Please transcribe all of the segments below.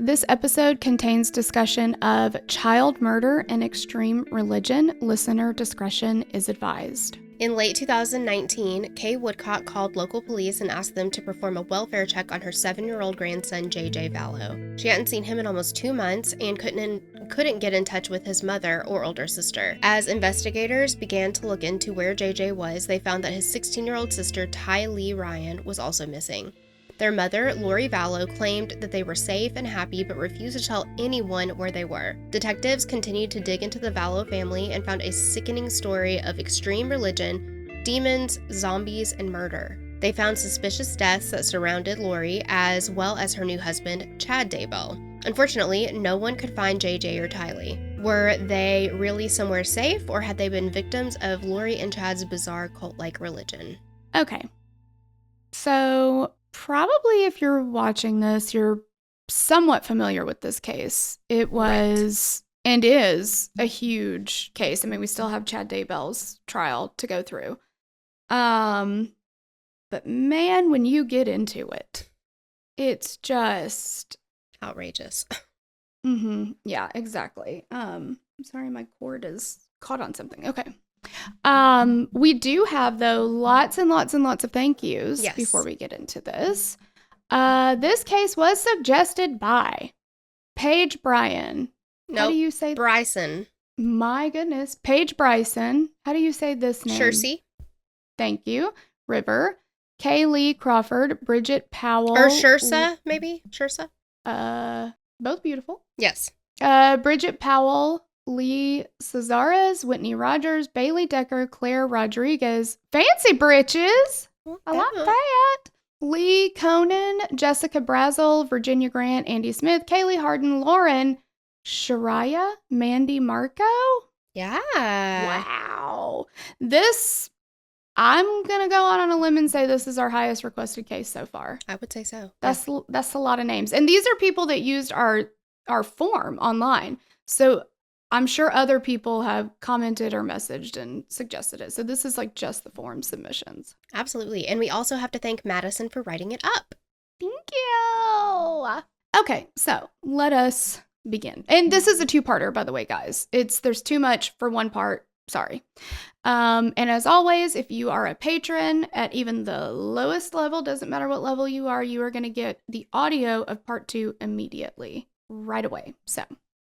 This episode contains discussion of child murder and extreme religion. Listener discretion is advised. In late 2019, Kay Woodcock called local police and asked them to perform a welfare check on her 7-year-old grandson, JJ Vallow. She hadn't seen him in almost 2 months and couldn't get in touch with his mother or older sister. As investigators began to look into where JJ was, they found that his 16-year-old sister, Tylee Ryan, was also missing. Their mother, Lori Vallow, claimed that they were safe and happy but refused to tell anyone where they were. Detectives continued to dig into the Vallow family and found a sickening story of extreme religion, demons, zombies, and murder. They found suspicious deaths that surrounded Lori, as well as her new husband, Chad Daybell. Unfortunately, no one could find JJ or Tylee. Were they really somewhere safe, or had they been victims of Lori and Chad's bizarre cult-like religion? Okay. So, probably if you're watching this, you're somewhat familiar with this case. It was and is a huge case. I mean, we still have Chad Daybell's trial to go through. But man, when you get into it, it's just outrageous. Yeah, exactly. I'm sorry, my cord is caught on something. Okay. We do have, though, lots and lots and lots of thank yous before we get into this. This case was suggested by Paige Bryan. How do you say Bryson. My goodness. Paige Bryson. How do you say this name? Shersey. Thank you. River. Kaylee Crawford. Bridget Powell. Or Shersa, maybe? Shersa? Both beautiful. Yes. Bridget Powell. Lee Cesares, Whitney Rogers, Bailey Decker, Claire Rodriguez, Fancy Britches. I like that. Lee Conan, Jessica Brazel, Virginia Grant, Andy Smith, Kaylee Harden, Lauren, Shariah, Mandy Marco. Yeah. Wow. This, I'm going to go out on a limb and say this is our highest requested case so far. I would say so. That's a lot of names. And these are people that used our form online. So I'm sure other people have commented or messaged and suggested it. So this is like just the form submissions. Absolutely. And we also have to thank Madison for writing it up. Thank you. Okay, so let us begin. And this is a two-parter, by the way, guys. There's too much for one part. Sorry. And as always, if you are a patron at even the lowest level, doesn't matter what level you are going to get the audio of part 2 immediately, right away. So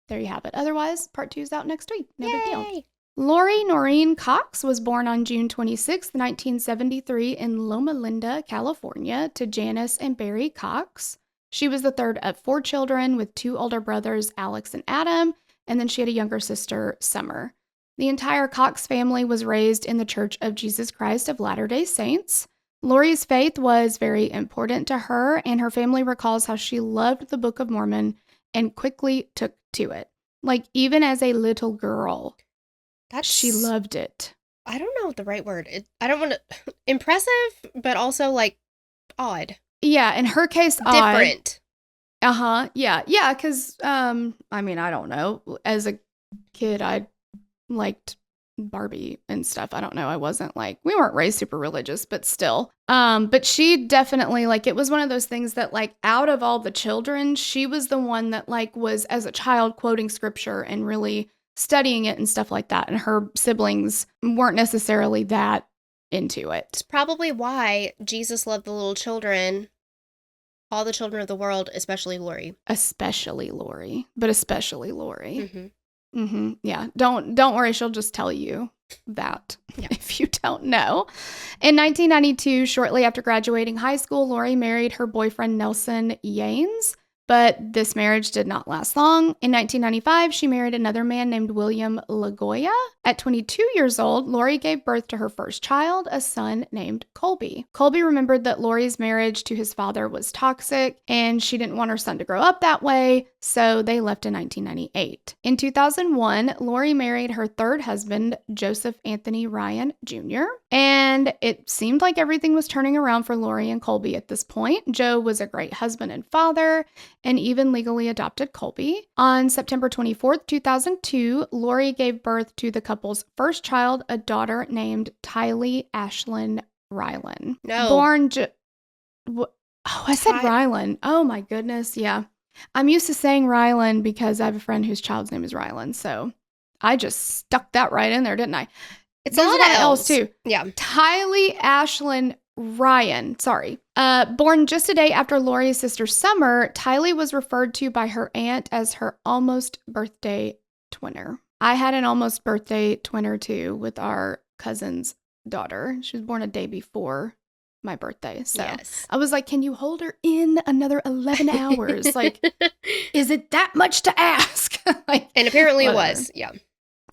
there you have it. Otherwise, part 2 is out next week. No big deal. Lori Noreen Cox was born on June 26, 1973 in Loma Linda, California, to Janice and Barry Cox. She was the third of 4 children with 2 older brothers, Alex and Adam, and then she had a younger sister, Summer. The entire Cox family was raised in the Church of Jesus Christ of Latter-day Saints. Lori's faith was very important to her, and her family recalls how she loved the Book of Mormon and quickly took to it. Like, even as a little girl, she loved it. I don't know the right word. I don't want to... Impressive, but also, like, odd. Yeah, in her case, different. Odd. Yeah. Yeah, because, I mean, I don't know. As a kid, I liked Barbie and stuff. I don't know. We weren't raised super religious, but still. But she definitely, like, it was one of those things that, like, out of all the children, she was the one that, like, was as a child quoting scripture and really studying it and stuff like that. And her siblings weren't necessarily that into it. It's probably why Jesus loved the little children, all the children of the world, especially Lori. Especially Lori. Mm-hmm. Mm-hmm. Yeah. Don't worry. She'll just tell you that if you don't know. In 1992, shortly after graduating high school, Lori married her boyfriend, Nelson Yanes. But this marriage did not last long. In 1995, she married another man named William LaGoya. At 22 years old, Lori gave birth to her first child, a son named Colby. Colby remembered that Lori's marriage to his father was toxic, and she didn't want her son to grow up that way, so they left in 1998. In 2001, Lori married her third husband, Joseph Anthony Ryan Jr., and it seemed like everything was turning around for Lori and Colby at this point. Joe was a great husband and father, and even legally adopted Colby. On September 24th, 2002, Lori gave birth to the couple's first child, a daughter named Tylee Ashlyn Rylan. No. I said Rylan. Oh my goodness, yeah. I'm used to saying Rylan because I have a friend whose child's name is Rylan. So I just stuck that right in there, didn't I? It's There's a lot of L's too. Yeah. Tylee Ashlyn Ryan, sorry. Born just a day after Lori's sister Summer, Tylee was referred to by her aunt as her almost birthday twinner. I had an almost birthday twinner too with our cousin's daughter. She was born a day before my birthday. So Yes. I was like, can you hold her in another 11 hours? Like, is it that much to ask? Like, and apparently whatever. It was. Yeah.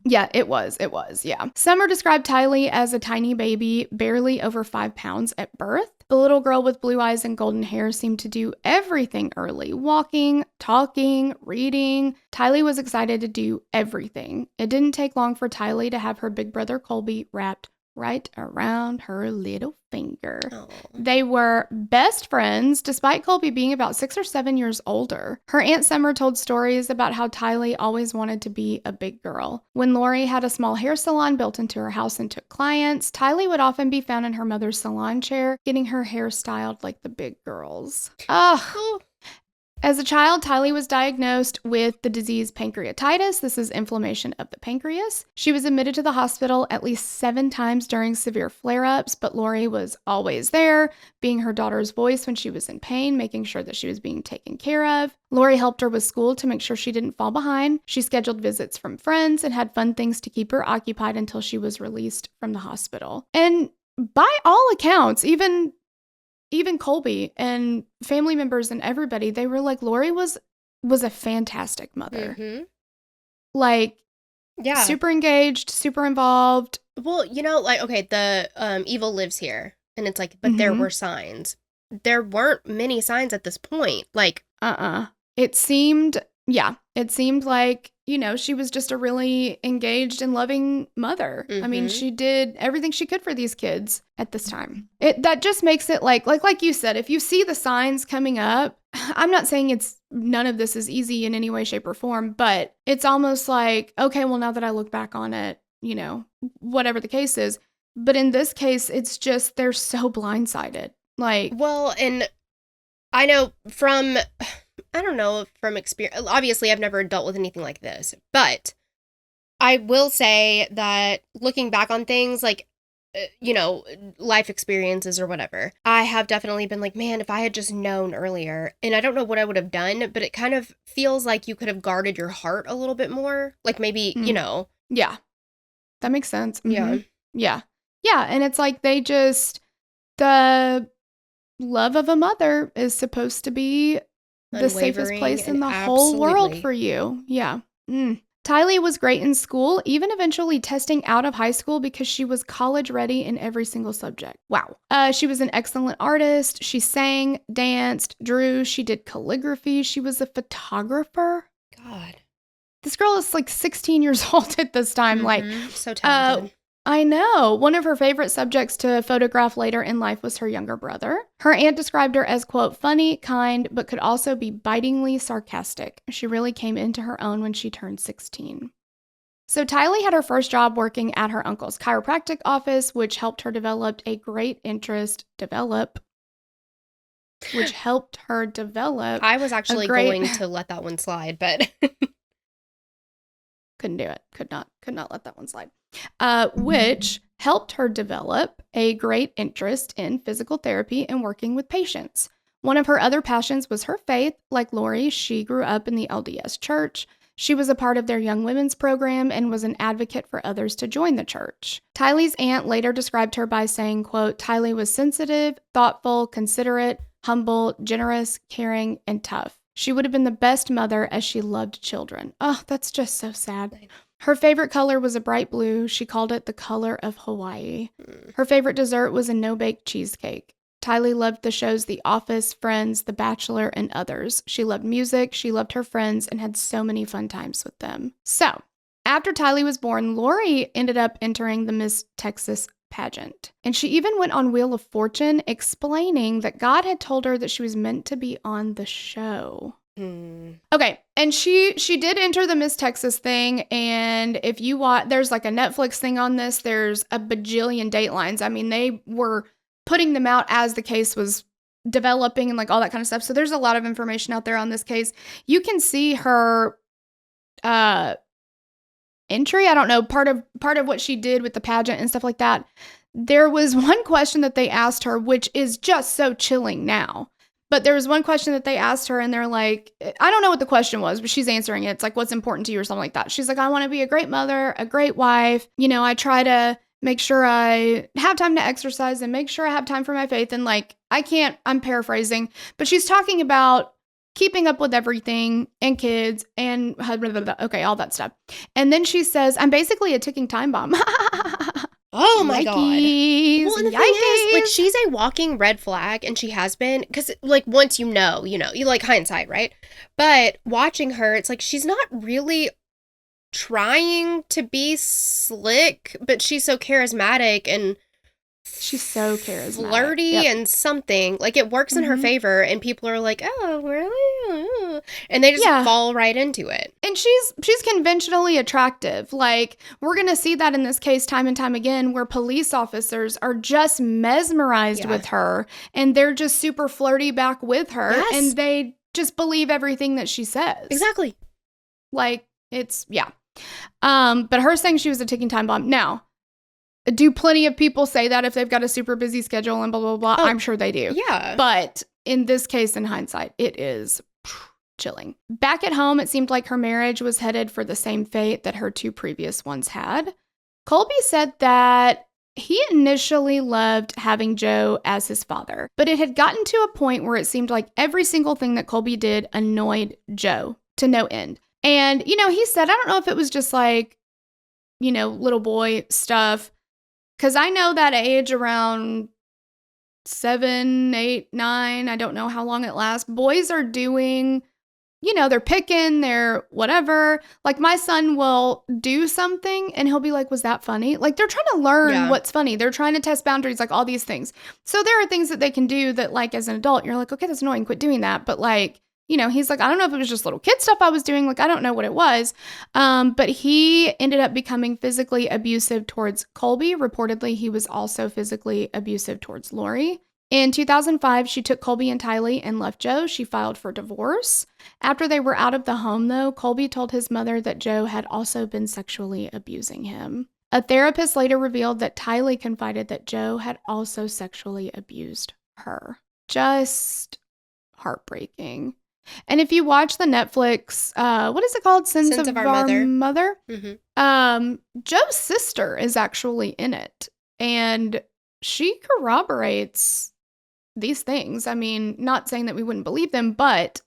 Yeah, it was. Yeah. Summer described Tylee as a tiny baby, barely over 5 pounds at birth. The little girl with blue eyes and golden hair seemed to do everything early. Walking, talking, reading. Tylee was excited to do everything. It didn't take long for Tylee to have her big brother Colby wrapped right around her little finger. Oh. They were best friends, despite Colby being about 6 or 7 years older. Her Aunt Summer told stories about how Tylee always wanted to be a big girl. When Lori had a small hair salon built into her house and took clients, Tylee would often be found in her mother's salon chair, getting her hair styled like the big girls. Ugh. As a child, Tylee was diagnosed with the disease pancreatitis. This is inflammation of the pancreas. She was admitted to the hospital at least 7 times during severe flare-ups, but Lori was always there, being her daughter's voice when she was in pain, making sure that she was being taken care of. Lori helped her with school to make sure she didn't fall behind. She scheduled visits from friends and had fun things to keep her occupied until she was released from the hospital. And by all accounts, even Colby and family members and everybody, they were like, Lori was a fantastic mother. Mm-hmm. Like, yeah, super engaged, super involved. Well, like, okay, the evil lives here. And it's like, but there were signs. There weren't many signs at this point. Like, It seemed like, she was just a really engaged and loving mother. I mean, she did everything she could for these kids at this time. That just makes it like you said, if you see the signs coming up, I'm not saying none of this is easy in any way, shape, or form, but it's almost like, okay, well, now that I look back on it, whatever the case is. But in this case, it's just, they're so blindsided. Like, well, and I know from experience, obviously I've never dealt with anything like this, but I will say that looking back on things like, life experiences or whatever, I have definitely been like, man, if I had just known earlier, and I don't know what I would have done, but it kind of feels like you could have guarded your heart a little bit more. Like maybe, Yeah. That makes sense. Yeah. Yeah. Yeah. And it's like the love of a mother is supposed to be the safest place in the whole world for you. Yeah. Tylee was great in school, even eventually testing out of high school because she was college ready in every single subject. Wow. She was an excellent artist. She sang, danced, drew. She did calligraphy. She was a photographer. God. This girl is like 16 years old at this time. Like, so talented. I know. One of her favorite subjects to photograph later in life was her younger brother. Her aunt described her as, quote, funny, kind, but could also be bitingly sarcastic. She really came into her own when she turned 16. So Tylee had her first job working at her uncle's chiropractic office, which helped her develop a great interest. I was actually going to let that one slide, but couldn't do it. Could not let that one slide. Which helped her develop a great interest in physical therapy and working with patients. One of her other passions was her faith. Like Lori, she grew up in the LDS church. She was a part of their young women's program and was an advocate for others to join the church. Tylee's aunt later described her by saying, quote, Tylee was sensitive, thoughtful, considerate, humble, generous, caring, and tough. She would have been the best mother as she loved children. Oh, that's just so sad. Her favorite color was a bright blue. She called it the color of Hawaii. Her favorite dessert was a no-bake cheesecake. Tylee loved the shows The Office, Friends, The Bachelor, and others. She loved music, she loved her friends, and had so many fun times with them. So, after Tylee was born, Lori ended up entering the Miss Texas pageant. And she even went on Wheel of Fortune explaining that God had told her that she was meant to be on the show. Okay, and she did enter the Miss Texas thing, and if you watch, there's like a Netflix thing on this, there's a bajillion datelines. I mean, they were putting them out as the case was developing and like all that kind of stuff. So there's a lot of information out there on this case. You can see her entry. I don't know, part of what she did with the pageant and stuff like that. There was one question that they asked her, which is just so chilling now. But there was one question that they asked her, and they're like, I don't know what the question was, but she's answering it. It's like, what's important to you or something like that. She's like, I want to be a great mother, a great wife. You know, I try to make sure I have time to exercise and make sure I have time for my faith. And like, I'm paraphrasing, but she's talking about keeping up with everything and kids and okay, all that stuff. And then she says, I'm basically a ticking time bomb. Oh my God. Well, and the thing is, like, Yikes. she's a walking red flag, and she has been, because, like, once you like hindsight, right? But watching her, it's like she's not really trying to be slick, but she's so charismatic and she's so charismatic. Flirty, yep. And something. Like, it works in her favor, and people are like, oh, really? And they just fall right into it. And she's conventionally attractive. Like, we're going to see that in this case time and time again, where police officers are just mesmerized with her, and they're just super flirty back with her, and they just believe everything that she says. Exactly. Like, it's, but her saying she was a ticking time bomb. Now, do plenty of people say that if they've got a super busy schedule and blah, blah, blah? Oh, I'm sure they do. Yeah. But in this case, in hindsight, it is chilling. Back at home, it seemed like her marriage was headed for the same fate that her two previous ones had. Colby said that he initially loved having Joe as his father, but it had gotten to a point where it seemed like every single thing that Colby did annoyed Joe to no end. And, he said, I don't know if it was just like, little boy stuff. Because I know that age around 7, 8, 9, I don't know how long it lasts. Boys are doing, they're picking, they're whatever. Like, my son will do something and he'll be like, was that funny? Like, they're trying to learn what's funny. They're trying to test boundaries, like all these things. So there are things that they can do that, like, as an adult, you're like, okay, that's annoying. Quit doing that. But like, he's like, I don't know if it was just little kid stuff I was doing. Like, I don't know what it was. But he ended up becoming physically abusive towards Colby. Reportedly, he was also physically abusive towards Lori. In 2005, she took Colby and Tylee and left Joe. She filed for divorce. After they were out of the home, though, Colby told his mother that Joe had also been sexually abusing him. A therapist later revealed that Tylee confided that Joe had also sexually abused her. Just heartbreaking. And if you watch the Netflix, what is it called? Sins of Our Mother? Mm-hmm. Joe's sister is actually in it. And she corroborates these things. I mean, not saying that we wouldn't believe them, but,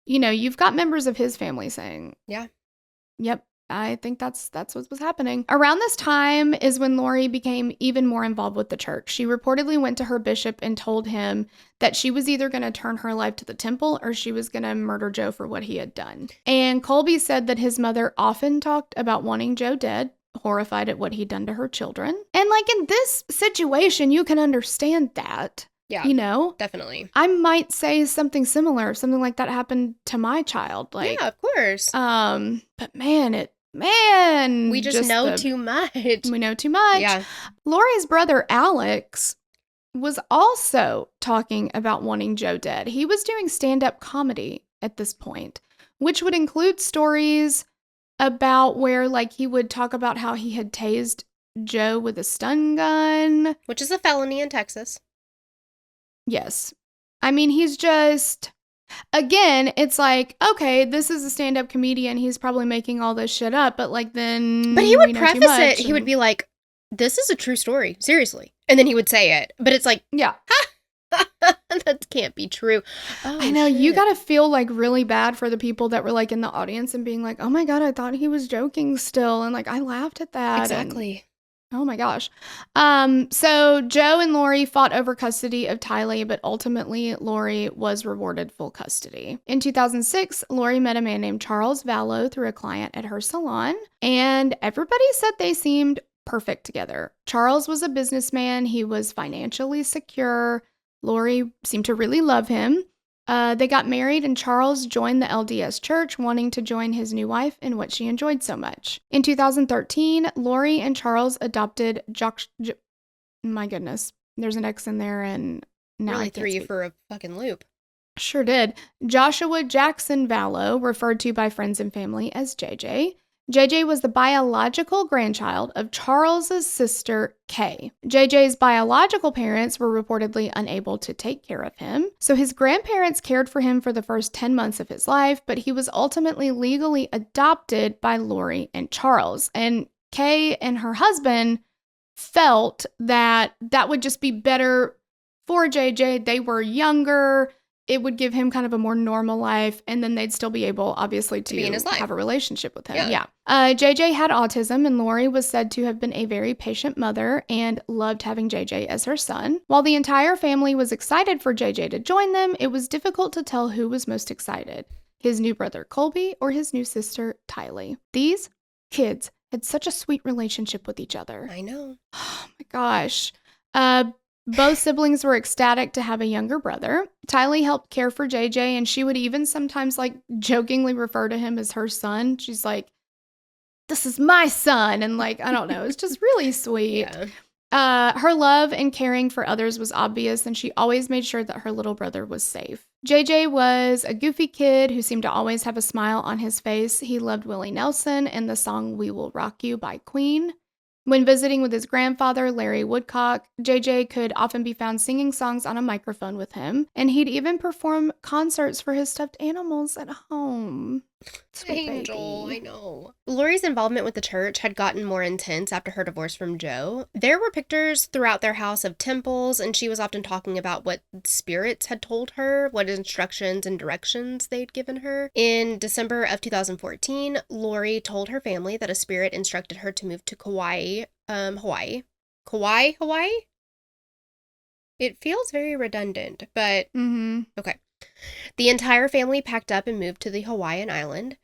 you've got members of his family saying, yep, I think that's what was happening. Around this time is when Lori became even more involved with the church. She reportedly went to her bishop and told him that she was either going to turn her life to the temple or she was going to murder Joe for what he had done. And Colby said that his mother often talked about wanting Joe dead, horrified at what he'd done to her children. And like in this situation, you can understand that. Yeah, definitely. I might say something similar, if something like that happened to my child. Like, yeah, of course. But man, we just know too much. We know too much. Yeah. Lori's brother, Alex, was also talking about wanting Joe dead. He was doing stand-up comedy at this point, which would include stories about where, like, he would talk about how he had tased Joe with a stun gun. Which is a felony in Texas. Yes. I mean, he's just... Again, it's like, okay, this is a stand-up comedian. He's probably making all this shit up, but like then... But he would preface it. He would be like, this is a true story. Seriously. And then he would say it. But it's like, yeah. That can't be true. Oh, I know. shit. You got to feel like really bad for the people that were like in the audience and being like, oh my God, I thought he was joking still. And like, I laughed at that. Exactly. Oh my gosh. So Joe and Lori fought over custody of Tylee, but ultimately Lori was rewarded full custody. In 2006, Lori met a man named Charles Vallow through a client at her salon, and everybody said they seemed perfect together. Charles was a businessman. He was financially secure. Lori seemed to really love him. They got married, and Charles joined the LDS Church, wanting to join his new wife in what she enjoyed so much. In 2013, Lori and Charles adopted my goodness, there's an X in there, and now I Really can't threw you speak. for a fucking loop. Sure did. Joshua Jackson Vallow, referred to by friends and family as JJ. JJ was the biological grandchild of Charles's sister, Kay. JJ's biological parents were reportedly unable to take care of him, so his grandparents cared for him for the first 10 months of his life, but he was ultimately legally adopted by Lori and Charles. And Kay and her husband felt that that would just be better for JJ. They were younger. It would give him kind of a more normal life, and then they'd still be able, obviously, to be in his life. have a relationship with him. Yeah. JJ had autism, and Lori was said to have been a very patient mother and loved having JJ as her son. While the entire family was excited for JJ to join them, it was difficult to tell who was most excited, his new brother Colby or his new sister Tylee. These kids had such a sweet relationship with each other. I know. Oh my gosh. Both siblings were ecstatic to have a younger brother. Tylee helped care for JJ, and she would even sometimes jokingly refer to him as her son. She's like, "This is my son," and I don't know, it's just really sweet. Yeah. Her love and caring for others was obvious, and she always made sure that her little brother was safe. JJ was a goofy kid who seemed to always have a smile on his face. He loved Willie Nelson and the song "We Will Rock You" by Queen. When visiting with his grandfather, Larry Woodcock, JJ could often be found singing songs on a microphone with him, and he'd even perform concerts for his stuffed animals at home. Sweet Angel, baby. I know. Lori's involvement with the church had gotten more intense after her divorce from Joe. There were pictures throughout their house of temples, and she was often talking about what spirits had told her, what instructions and directions they'd given her. In December of 2014, Lori told her family that a spirit instructed her to move to Hawaii. Hawaii? It feels very redundant, but okay. The entire family packed up and moved to the Hawaiian island.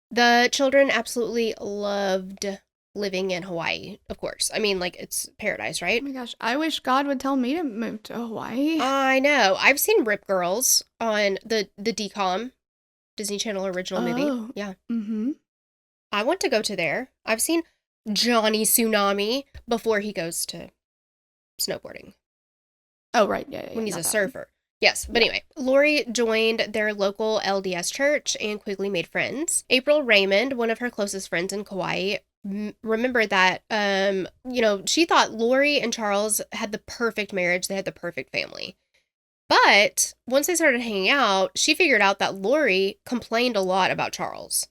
The children absolutely loved living in Hawaii, of course. I mean, it's paradise, right? Oh my gosh, I wish God would tell me to move to Hawaii. I know. I've seen Rip Girls on the DCOM, Disney Channel original movie. Yeah. I want to go to there. I've seen Johnny Tsunami before he goes to snowboarding. Oh, right. Yeah. When he's a surfer. Yes, but anyway, Lori joined their local LDS church and quickly made friends. April Raymond, one of her closest friends in Kauai, remembered that, she thought Lori and Charles had the perfect marriage. They had the perfect family. But once they started hanging out, she figured out that Lori complained a lot about Charles.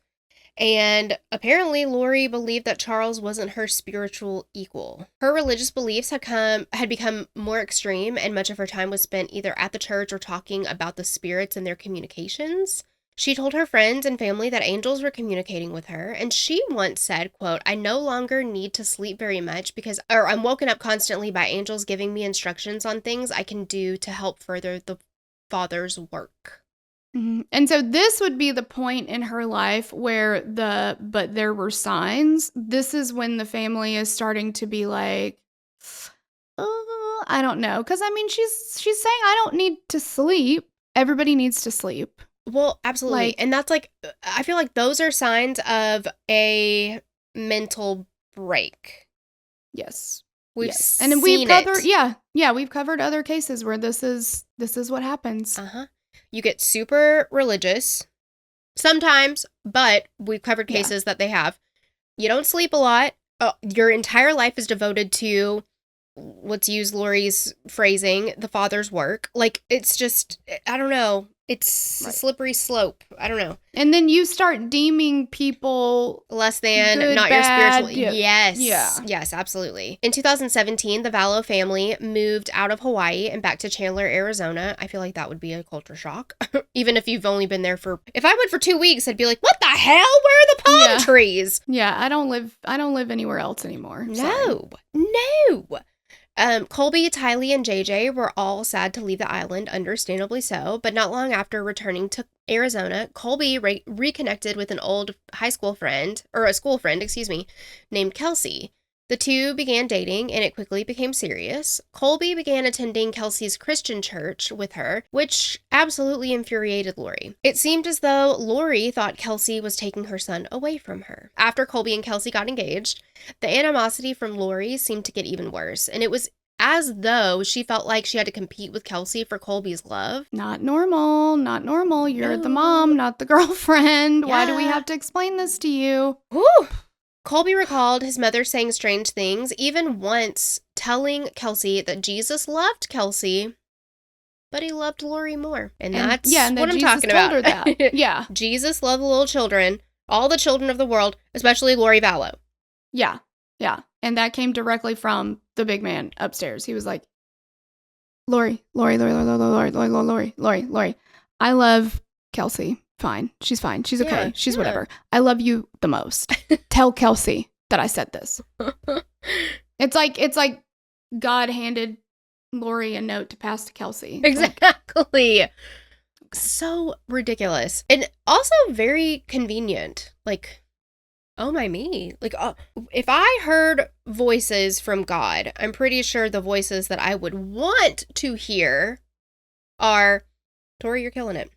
And apparently Lori believed that Charles wasn't her spiritual equal. Her religious beliefs had become more extreme, and much of her time was spent either at the church or talking about the spirits and their communications. She told her friends and family that angels were communicating with her, and she once said, quote, "I no longer need to sleep very much or I'm woken up constantly by angels giving me instructions on things I can do to help further the Father's work." And so this would be the point in her life where but there were signs. This is when the family is starting to be like, oh, I don't know. Because, I mean, she's saying, I don't need to sleep. Everybody needs to sleep. Well, absolutely. And that's I feel like those are signs of a mental break. Yes. We've seen and we've covered, it. We've covered other cases where this is what happens. You get super religious sometimes, but we've covered cases that they have. You don't sleep a lot. Your entire life is devoted to, let's use Lori's phrasing, the Father's work. It's just, I don't know. It's a slippery slope. I don't know. And then you start deeming people less than, good, not bad, your spiritual. Yes, absolutely. In 2017, the Vallow family moved out of Hawaii and back to Chandler, Arizona. I feel like that would be a culture shock. Even if you've only been there if I went for 2 weeks, I'd be like, what the hell? Where are the palm trees? Yeah, I don't live anywhere else anymore. No. Colby, Tylee, and JJ were all sad to leave the island, understandably so, but not long after returning to Arizona, Colby reconnected with an old school friend, named Kelsey. The two began dating, and it quickly became serious. Colby began attending Kelsey's Christian church with her, which absolutely infuriated Lori. It seemed as though Lori thought Kelsey was taking her son away from her. After Colby and Kelsey got engaged, the animosity from Lori seemed to get even worse, and it was as though she felt like she had to compete with Kelsey for Colby's love. Not normal. Not normal. You're the No. mom, not the girlfriend. Why do we Yeah. have to explain this to you? Whew. Colby recalled his mother saying strange things, even once telling Kelsey that Jesus loved Kelsey, but he loved Lori more. And that's that what I'm Jesus talking told about. her that. Yeah. Jesus loved the little children, all the children of the world, especially Lori Vallow. Yeah. Yeah. And that came directly from the big man upstairs. He was like, Lori, I love Kelsey. Fine. She's fine. She's okay. Yeah, She's yeah. whatever. I love you the most. Tell Kelsey that I said this. It's like God handed Lori a note to pass to Kelsey. Exactly. So ridiculous. And also very convenient. Like, oh my me. Like, if I heard voices from God, I'm pretty sure the voices that I would want to hear are, Tori, you're killing it.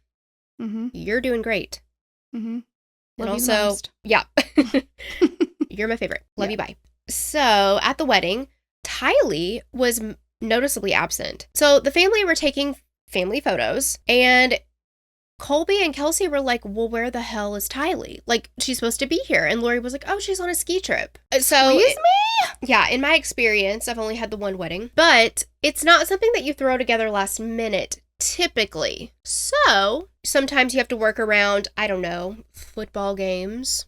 Mm-hmm. You're doing great. Mm-hmm. And Love you the also, most. yeah, you're my favorite. Love Yeah. you, bye. So at the wedding, Tylee was noticeably absent. So the family were taking family photos, and Colby and Kelsey were like, well, where the hell is Tylee? Like, she's supposed to be here. And Lori was like, oh, she's on a ski trip. So, Excuse me? yeah, in my experience, I've only had the one wedding, but it's not something that you throw together last minute, typically. So, sometimes you have to work around, I don't know, football games.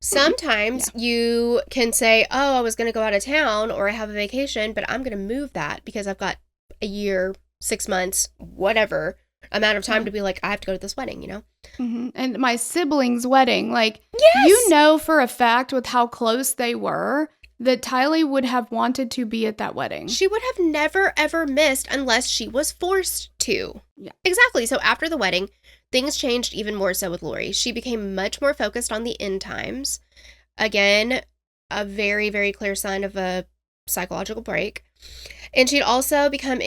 Sometimes you can say, oh, I was going to go out of town or I have a vacation, but I'm going to move that because I've got a year, 6 months, whatever amount of time to be like, I have to go to this wedding, you know? Mm-hmm. And my sibling's wedding, like, Yes! you know for a fact with how close they were that Tylee would have wanted to be at that wedding. She would have never, ever missed unless she was forced to. Yeah. Exactly. So after the wedding, things changed even more so with Lori. She became much more focused on the end times. Again, a very, very clear sign of a psychological break. And she'd also become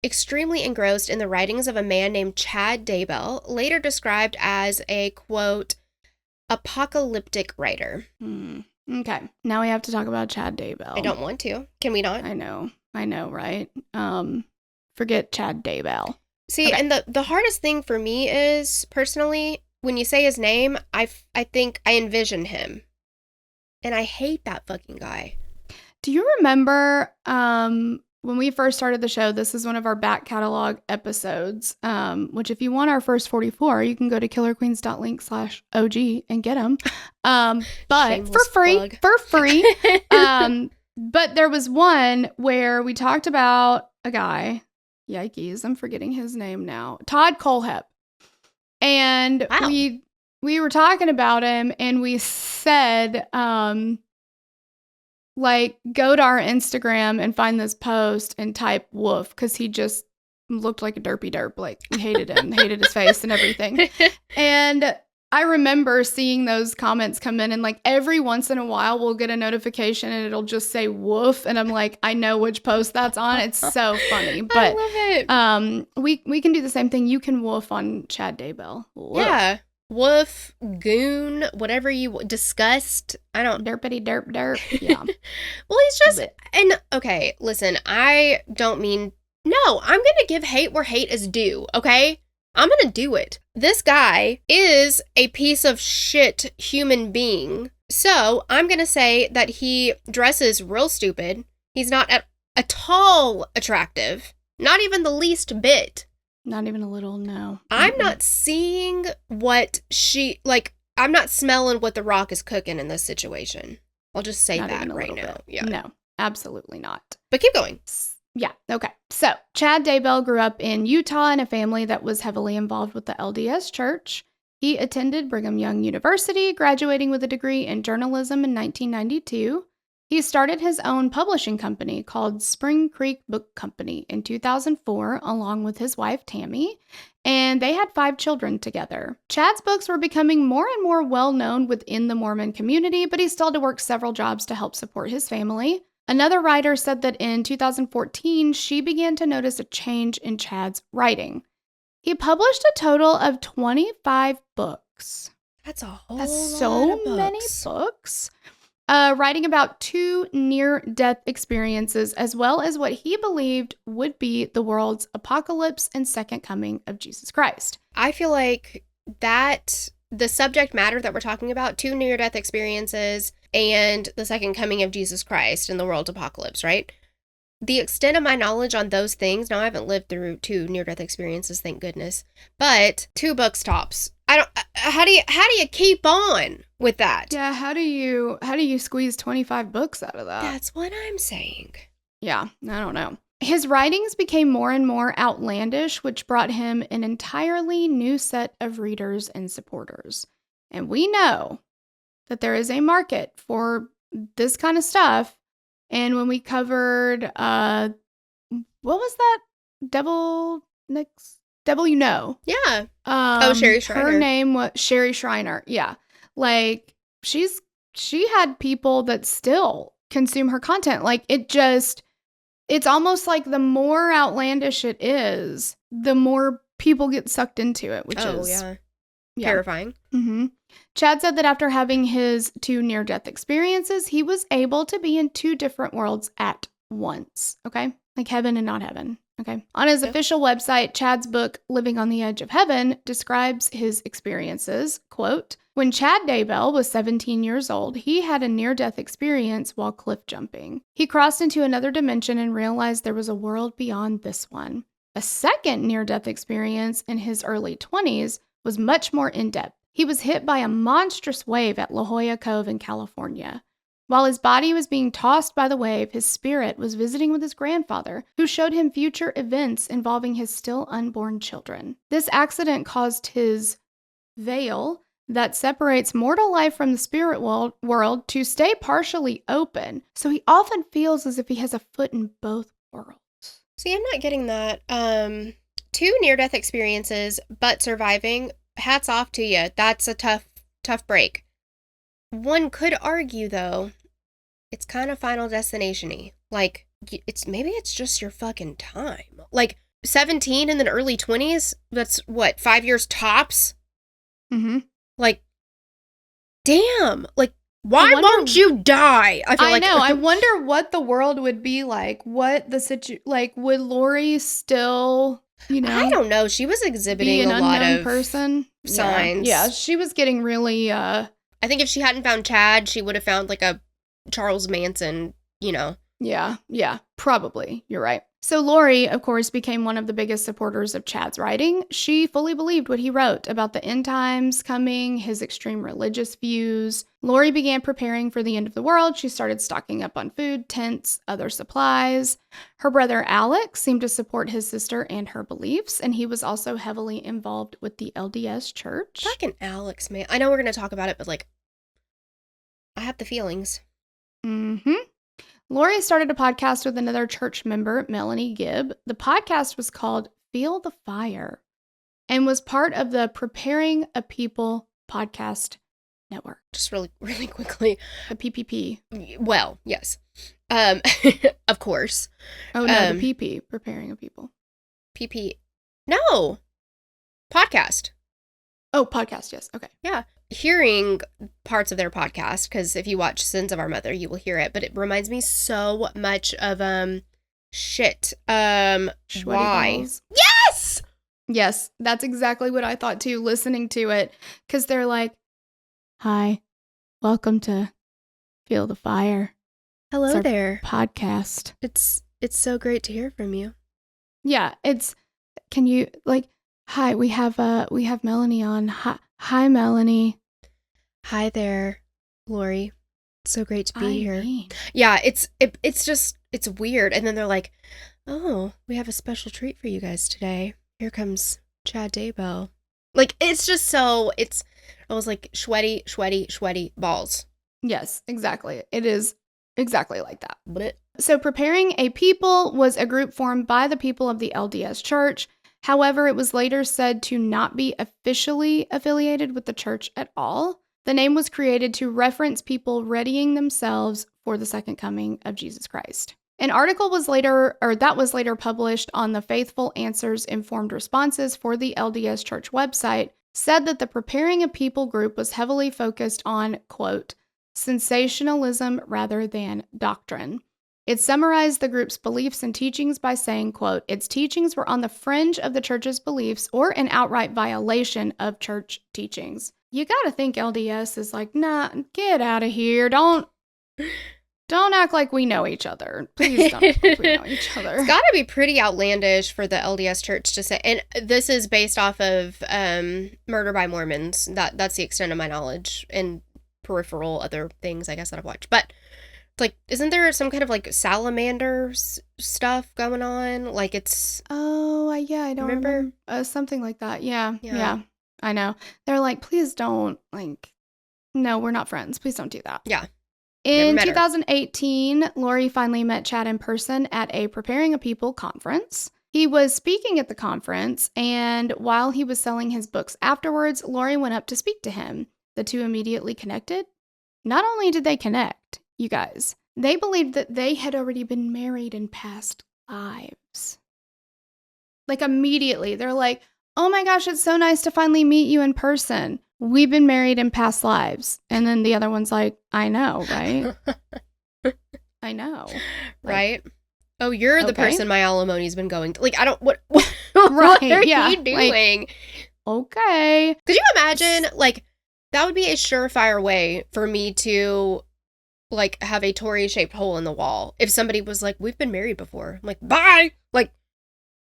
extremely engrossed in the writings of a man named Chad Daybell, later described as a, quote, apocalyptic writer. Okay. Now we have to talk about Chad Daybell. I don't want to. Can we not? I know, right? Forget Chad Daybell. See, Okay. and the hardest thing for me is, personally, when you say his name, I think I envision him. And I hate that fucking guy. Do you remember when we first started the show, this is one of our back catalog episodes, which if you want our first 44, you can go to killerqueens.link/OG and get them. But Shameless for free. But there was one where we talked about a guy, yikes, I'm forgetting his name now, Todd Colehep. And Wow. we were talking about him and we said, like, go to our Instagram and find this post and type woof, because he just looked like a derpy derp. Like, we hated him, hated his face and everything. And I remember seeing those comments come in, and like every once in a while we'll get a notification and it'll just say woof. And I'm like, I know which post that's on. It's so funny. But I love it. we can do the same thing. You can woof on Chad Daybell. Woof. Yeah. Woof, goon, whatever you disgust. I don't. Derpity derp derp. Yeah. Well, he's just. And okay, listen, I don't mean. No, I'm going to give hate where hate is due, okay? I'm going to do it. This guy is a piece of shit human being. So I'm going to say that he dresses real stupid. He's not at all attractive. Not even the least bit. Not even a little, no. I'm not seeing what I'm not smelling what The Rock is cooking in this situation. I'll just say Not that even a right little now. bit. Yeah. No, absolutely not. But keep going. Yeah, okay. So, Chad Daybell grew up in Utah in a family that was heavily involved with the LDS Church. He attended Brigham Young University, graduating with a degree in journalism in 1992. He started his own publishing company called Spring Creek Book Company in 2004, along with his wife, Tammy, and they had 5 children together. Chad's books were becoming more and more well-known within the Mormon community, but he still had to work several jobs to help support his family. Another writer said that in 2014, she began to notice a change in Chad's writing. He published a total of 25 books. That's a whole That's lot so of books. many books. writing about 2 near-death experiences, as well as what he believed would be the world's apocalypse and second coming of Jesus Christ. I feel like that the subject matter that we're talking about, 2 near-death experiences and the second coming of Jesus Christ and the world's apocalypse, right? The extent of my knowledge on those things, now I haven't lived through 2 near-death experiences, thank goodness, but 2 books tops. How do you keep on with that? Yeah, how do you squeeze 25 books out of that? That's what I'm saying. Yeah, I don't know. His writings became more and more outlandish, which brought him an entirely new set of readers and supporters. And we know that there is a market for this kind of stuff. And when we covered, what was that? Devil You Know. Yeah. Sherry Schreiner. Her name was Sherry Schreiner. Yeah. Like, she had people that still consume her content. Like, it's almost like the more outlandish it is, the more people get sucked into it, which is yeah. Terrifying. Mm-hmm. Chad said that after having his 2 near-death experiences, he was able to be in 2 different worlds at once, okay? Like heaven and not heaven, okay? On his official website, Chad's book, Living on the Edge of Heaven, describes his experiences, quote, "When Chad Daybell was 17 years old, he had a near-death experience while cliff jumping. He crossed into another dimension and realized there was a world beyond this one. A second near-death experience in his early 20s was much more in-depth. He was hit by a monstrous wave at La Jolla Cove in California. While his body was being tossed by the wave, his spirit was visiting with his grandfather, who showed him future events involving his still unborn children. This accident caused his veil that separates mortal life from the spirit world to stay partially open, so he often feels as if he has a foot in both worlds." See, I'm not getting that. 2 near-death experiences, but surviving. Hats off to you. That's a tough break. One could argue, though, it's kind of Final Destination-y. Like, maybe it's just your fucking time. Like, 17 in the early 20s? That's, 5 years tops? Mm-hmm. Like, damn. Like, why won't you die? I know. I wonder what the world would be like. What the would Lori still... I don't know. She was exhibiting an a lot of person signs. Yeah, she was getting really. I think if she hadn't found Chad, she would have found like a Charles Manson. Yeah, probably. You're right. So Lori, of course, became one of the biggest supporters of Chad's writing. She fully believed what he wrote about the end times coming, his extreme religious views. Lori began preparing for the end of the world. She started stocking up on food, tents, other supplies. Her brother Alex seemed to support his sister and her beliefs, and he was also heavily involved with the LDS Church. Fucking Alex, man. I know we're going to talk about it, but like, I have the feelings. Mm-hmm. Lori started a podcast with another church member, Melanie Gibb. The podcast was called Feel the Fire and was part of the Preparing a People podcast network. Just really, really quickly. The PPP. Well, yes. Of course. Oh, no, the PP, Preparing a People. PP. No. Podcast. Oh, podcast, yes. Okay. Yeah. Hearing parts of their podcast, because if you watch Sins of Our Mother, you will hear it, but it reminds me so much of Why? Balls. Yes, that's exactly what I thought too, listening to it, because they're like, "Hi, welcome to Feel the Fire. Hello there. Podcast. It's so great to hear from you." Yeah, can you hi, we have Melanie on. Hi, Melanie. Hi there, Lori. It's so great to be here. Me. Yeah, it's weird. And then they're like, "Oh, we have a special treat for you guys today. Here comes Chad Daybell." Like, it's just so, I was like, sweaty balls. Yes, exactly. It is exactly like that. Blech. So Preparing a People was a group formed by the people of the LDS Church. However, it was later said to not be officially affiliated with the church at all. The name was created to reference people readying themselves for the second coming of Jesus Christ. An article was later published on the Faithful Answers Informed Responses for the LDS Church website said that the Preparing a People group was heavily focused on, quote, sensationalism rather than doctrine. It summarized the group's beliefs and teachings by saying, quote, its teachings were on the fringe of the church's beliefs or an outright violation of church teachings. You gotta think LDS is like, nah, get out of here. Don't act like we know each other. Please don't act like we know each other. It's gotta be pretty outlandish for the LDS church to say, and this is based off of Murder by Mormons. That's the extent of my knowledge and peripheral other things, I guess, that I've watched. But like, isn't there some kind of like salamander stuff going on? Like it's... Oh, yeah, I don't remember. Something like that. Yeah, I know. They're like, please don't, like, no, we're not friends. Please don't do that. Yeah. In 2018, Lori finally met Chad in person at a Preparing a People conference. He was speaking at the conference, and while he was selling his books afterwards, Lori went up to speak to him. The two immediately connected. Not only did they connect, you guys, they believed that they had already been married in past lives. Like immediately, they're like, oh my gosh, it's so nice to finally meet you in person. We've been married in past lives. And then the other one's like, I know, right? I know. Like, right? Oh, you're the person my alimony's been going to. Like, I don't, what right, are you doing? Like, okay. Could you imagine, like, that would be a surefire way for me to, like, have a Tory-shaped hole in the wall. If somebody was like, we've been married before. I'm like, bye! Like,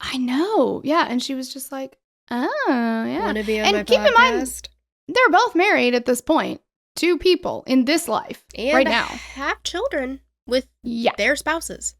I know. Yeah. And she was just like, oh, yeah. Want to be on and my keep podcast? in mind, they're both married at this point. 2 people in this life and right now. Have children with their spouses.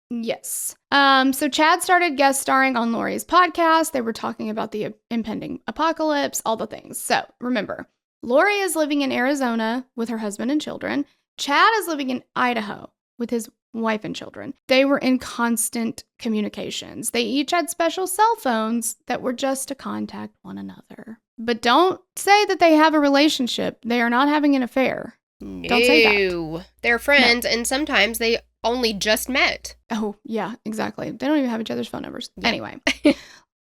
Yes. So Chad started guest starring on Lori's podcast. They were talking about the impending apocalypse, all the things. So remember, Lori is living in Arizona with her husband and children. Chad is living in Idaho with his wife and children. They were in constant communications. They each had special cell phones that were just to contact one another. But don't say that they have a relationship. They are not having an affair. No. Don't say that. They're friends, and sometimes they only just met. Oh, yeah, exactly. They don't even have each other's phone numbers. Yeah. Anyway.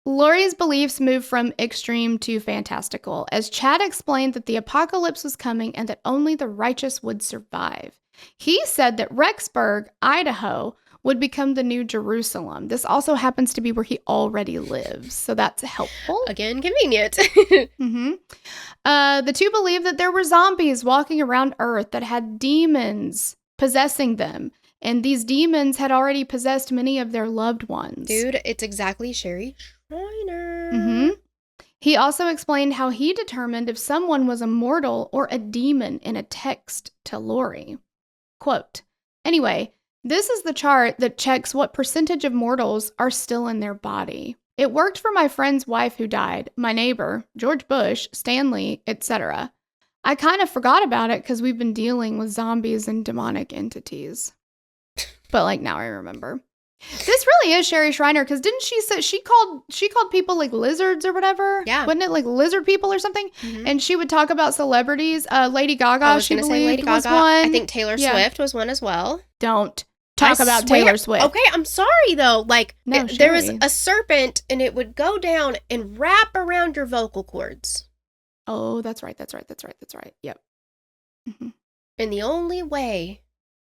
Lori's beliefs moved from extreme to fantastical, as Chad explained that the apocalypse was coming and that only the righteous would survive. He said that Rexburg, Idaho, would become the new Jerusalem. This also happens to be where he already lives, so that's helpful. Again, convenient. Mm-hmm. The two believed that there were zombies walking around Earth that had demons possessing them, and these demons had already possessed many of their loved ones. Dude, it's exactly Sherry Shriner. Mm-hmm. He also explained how he determined if someone was a mortal or a demon in a text to Lori. Quote, anyway, this is the chart that checks what percentage of mortals are still in their body. It worked for my friend's wife who died, my neighbor, George Bush, Stanley, etc. I kind of forgot about it because we've been dealing with zombies and demonic entities. But like now I remember. This really is Sherry Shriner, because didn't she say she called people like lizards or whatever? Yeah. Wasn't it like lizard people or something? Mm-hmm. And she would talk about celebrities. Lady Gaga, she believed Lady Gaga. was one. I think Taylor Swift was one as well. Don't talk about Taylor Swift. Okay, I'm sorry though. Like No, there was a serpent and it would go down and wrap around your vocal cords. Oh, that's right. Yep. Mm-hmm. And the only way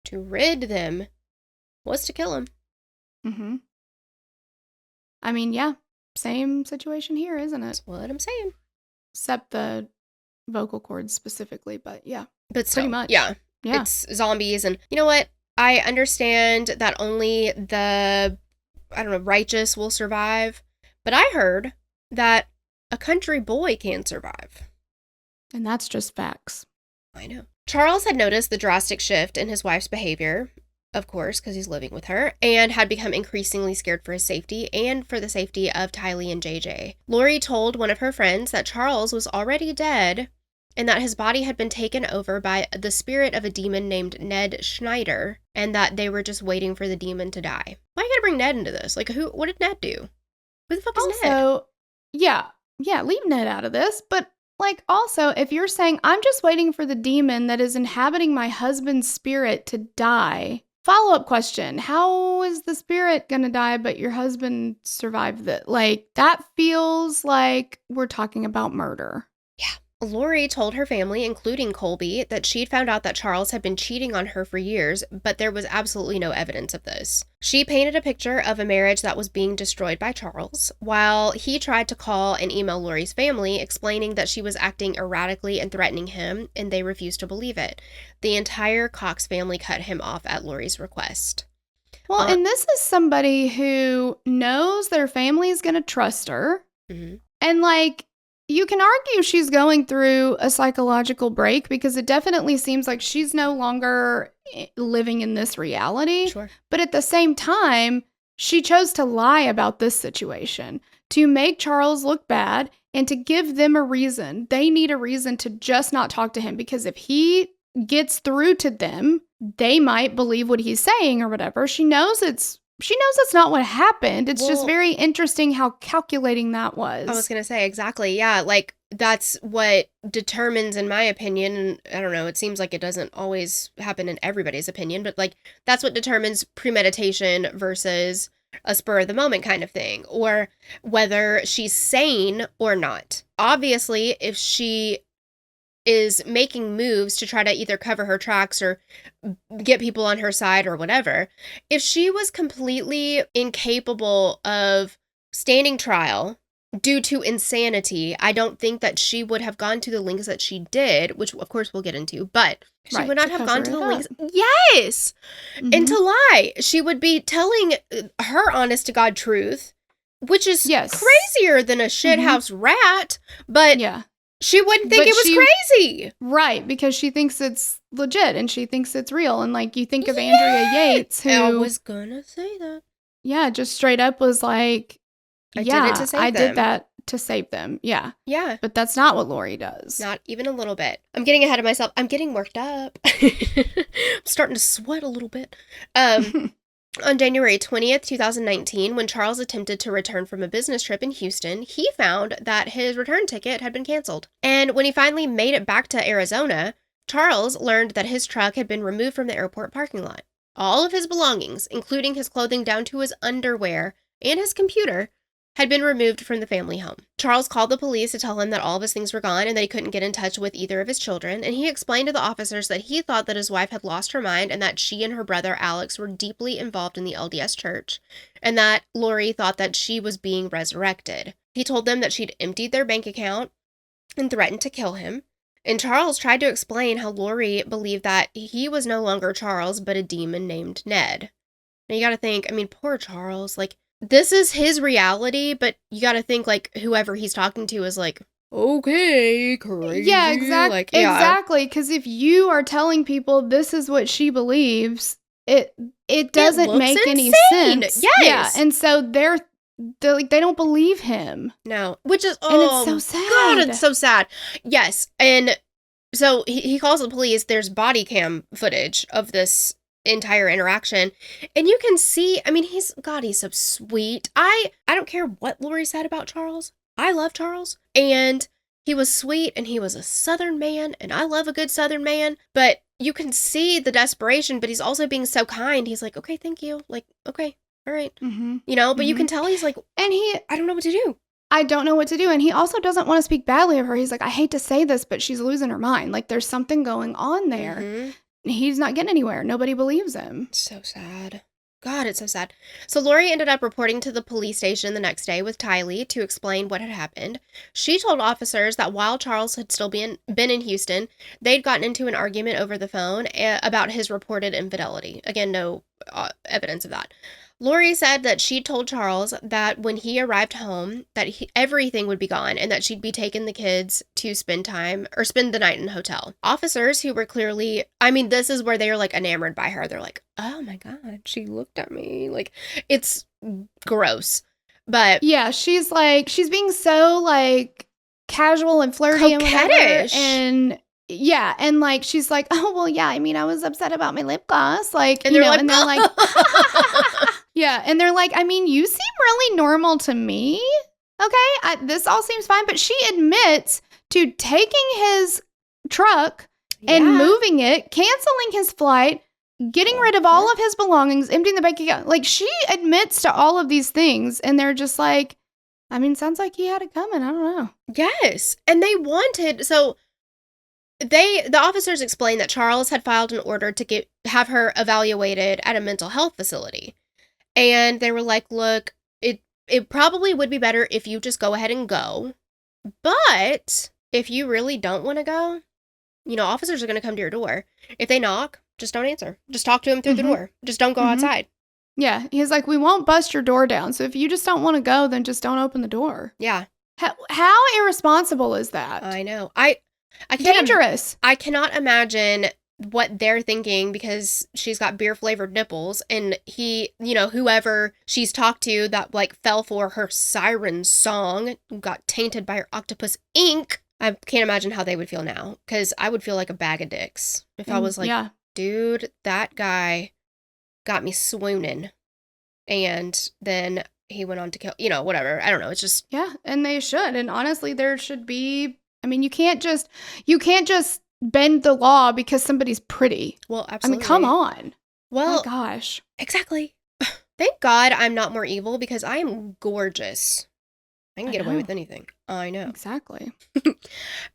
to rid them was to kill them. Mm-hmm. I mean, yeah, same situation here, isn't it? That's what I'm saying. Except the vocal cords specifically, but yeah. But still, pretty much. yeah. Yeah. It's zombies, and you know what? I understand that only the, righteous will survive, but I heard that a country boy can survive. And that's just facts. I know. Charles had noticed the drastic shift in his wife's behavior, of course, because he's living with her, and had become increasingly scared for his safety and for the safety of Tylee and JJ. Lori told one of her friends that Charles was already dead and that his body had been taken over by the spirit of a demon named Ned Schneider, and that they were just waiting for the demon to die. Why you gotta bring Ned into this? Like, what did Ned do? Who the fuck is Ned? Also, yeah, leave Ned out of this, but like also, if you're saying, I'm just waiting for the demon that is inhabiting my husband's spirit to die, follow-up question, how is the spirit gonna die but your husband survived it? Like, that feels like we're talking about murder. Yeah. Lori told her family, including Colby, that she'd found out that Charles had been cheating on her for years, but there was absolutely no evidence of this. She painted a picture of a marriage that was being destroyed by Charles, while he tried to call and email Lori's family, explaining that she was acting erratically and threatening him, and they refused to believe it. The entire Cox family cut him off at Lori's request. Well, and this is somebody who knows their family is going to trust her. Mm-hmm. And, like, you can argue she's going through a psychological break because it definitely seems like she's no longer living in this reality. Sure. But at the same time, she chose to lie about this situation to make Charles look bad and to give them a reason. They need a reason to just not talk to him, because if he gets through to them, they might believe what he's saying or whatever. She knows it's not what happened. It's just very interesting how calculating that was. I was going to say, exactly. Yeah, like, that's what determines, in my opinion, and I don't know, it seems like it doesn't always happen in everybody's opinion, but, like, that's what determines premeditation versus a spur of the moment kind of thing, or whether she's sane or not. Obviously, if she is making moves to try to either cover her tracks or get people on her side or whatever, if she was completely incapable of standing trial due to insanity, I don't think that she would have gone to the lengths that she did, which of course we'll get into, but she would not have gone to the lengths. Yes! Mm-hmm. And to lie. She would be telling her honest to God truth, which is crazier than a shithouse rat, but she wouldn't think it was crazy. Right, because she thinks it's legit and she thinks it's real. And, like, you think of Andrea Yates, who... I was gonna say that. Yeah, just straight up was like, I did that to save them. Yeah. Yeah. But that's not what Lori does. Not even a little bit. I'm getting ahead of myself. I'm getting worked up. I'm starting to sweat a little bit. On January 20th, 2019, when Charles attempted to return from a business trip in Houston, he found that his return ticket had been canceled. And when he finally made it back to Arizona, Charles learned that his truck had been removed from the airport parking lot. All of his belongings, including his clothing down to his underwear and his computer, had been removed from the family home. Charles called the police to tell him that all of his things were gone and that he couldn't get in touch with either of his children, and he explained to the officers that he thought that his wife had lost her mind and that she and her brother Alex were deeply involved in the LDS church, and that Lori thought that she was being resurrected. He told them that she'd emptied their bank account and threatened to kill him, and Charles tried to explain how Lori believed that he was no longer Charles but a demon named Ned. Now you gotta think, I mean, poor Charles, like, this is his reality, but you gotta think, like, whoever he's talking to is like, okay, crazy. Yeah, exactly. Like, exactly, because if you are telling people this is what she believes, it doesn't make any sense. Yes. Yeah, and so they're like, they don't believe him. No, which is, and it's so sad. God, it's so sad. Yes, and so he calls the police. There's body cam footage of this entire interaction, and you can see, I mean, he's so sweet. I don't care what Lori said about Charles. I love Charles, and he was sweet, and he was a Southern man, and I love a good Southern man, but you can see the desperation, but he's also being so kind. He's like, okay, thank you, like, okay, all right, you know, but you can tell he's like, and I don't know what to do. I don't know what to do. And he also doesn't want to speak badly of her. He's like, I hate to say this, but she's losing her mind. Like, there's something going on there. He's not getting anywhere. Nobody believes him. So sad. God, it's so sad. So Lori ended up reporting to the police station the next day with Tylee to explain what had happened. She told officers that while Charles had still been in Houston, they'd gotten into an argument over the phone about his reported infidelity. Again, no evidence of that. Lori said that she told Charles that when he arrived home, that everything would be gone and that she'd be taking the kids to spend the night in a hotel. Officers who were clearly, I mean, this is where they are like enamored by her. They're like, oh my God, she looked at me. Like, it's gross. But yeah, she's being so like casual and flirty coquettish. And yeah, and like she's like, oh well, yeah, I mean, I was upset about my lip gloss, like, and they're like, and they're like, yeah, and they're like, I mean, you seem really normal to me. Okay, this all seems fine, but she admits to taking his truck and moving it, canceling his flight, getting rid of all of his belongings, emptying the bank account. Like, she admits to all of these things, and they're just like, I mean, sounds like he had it coming. I don't know. Yes. And they wanted, so the officers explained that Charles had filed an order to have her evaluated at a mental health facility. And they were like, look, it probably would be better if you just go ahead and go. But if you really don't want to go, officers are going to come to your door. If they knock, just don't answer. Just talk to them through the door. Just don't go outside. Yeah. He's like, we won't bust your door down. So if you just don't want to go, then just don't open the door. Yeah. How irresponsible is that? I know. I can't. Dangerous. I cannot imagine what they're thinking because she's got beer flavored nipples and he, whoever she's talked to that like fell for her siren song got tainted by her octopus ink. I can't imagine how they would feel now because I would feel like a bag of dicks if I was like, dude, that guy got me swooning. And then he went on to kill, whatever. I don't know. It's just. Yeah. And they should. And honestly, there should be, I mean, you can't just bend the law because somebody's pretty. Well, absolutely. I mean, come on. Well, my gosh. Exactly. Thank God I'm not more evil because I am gorgeous. I can get away with anything. I know. Exactly.